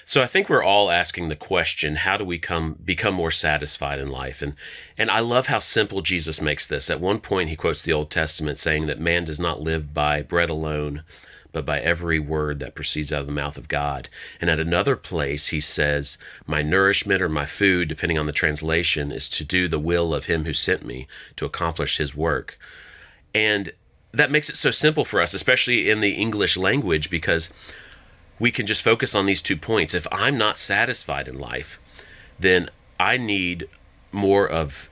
So I think we're all asking the question, how do we become more satisfied in life? And I love how simple Jesus makes this. At one point he quotes the Old Testament saying that man does not live by bread alone, but by every word that proceeds out of the mouth of God. And at another place he says, my nourishment or my food, depending on the translation, is to do the will of him who sent me to accomplish his work. And that makes it so simple for us, especially in the English language, because we can just focus on these 2 points. If I'm not satisfied in life, then I need more of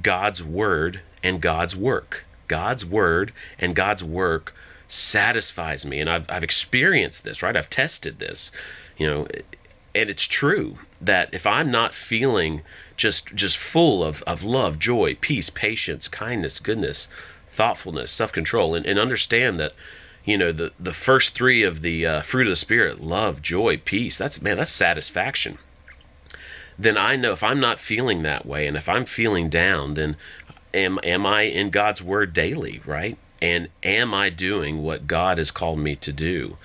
God's word and God's work. God's word and God's work satisfies me. And I've experienced this, right? I've tested this, you know, and it's true that if I'm not feeling just full of love, joy, peace, patience, kindness, goodness, thoughtfulness, self-control, and understand that, the first three of the fruit of the Spirit, love, joy, peace, that's satisfaction. Then I know if I'm not feeling that way, and if I'm feeling down, then am I in God's word daily, right? And am I doing what God has called me to do?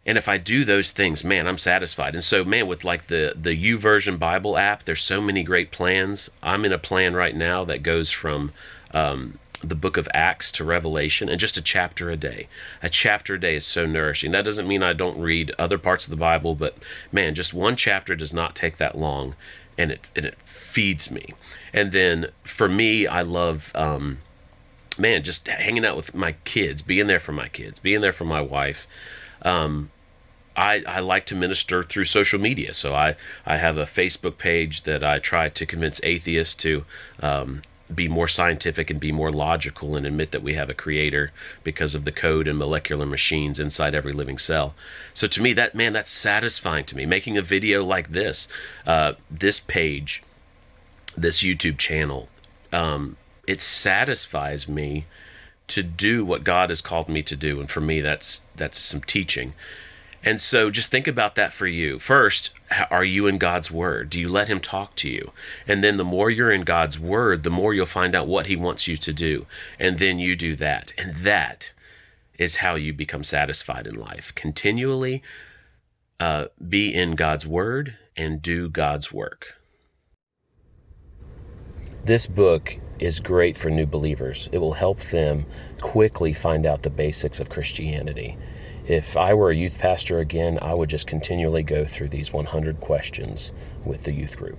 And if I do those things, man, I'm satisfied. And so, man, with like the YouVersion Bible app, there's so many great plans. I'm in a plan right now that goes from the book of Acts to Revelation, and just a chapter a day. A chapter a day is so nourishing. That doesn't mean I don't read other parts of the Bible, but man, just one chapter does not take that long, and it feeds me. And then for me, I love man, just hanging out with my kids, being there for my kids, being there for my wife. I like to minister through social media. So I have a Facebook page that I try to convince atheists to be more scientific and be more logical and admit that we have a creator because of the code and molecular machines inside every living cell. So to me, that's satisfying to me. Making a video like this, this page, this YouTube channel, it satisfies me to do what God has called me to do. And for me, that's some teaching. And so just think about that for you. First, are you in God's word? Do you let him talk to you? And then the more you're in God's word, the more you'll find out what he wants you to do. And then you do that. And that is how you become satisfied in life. Continually be in God's word and do God's work. This book is great for new believers. It will help them quickly find out the basics of Christianity. If I were a youth pastor again, I would just continually go through these 100 questions with the youth group.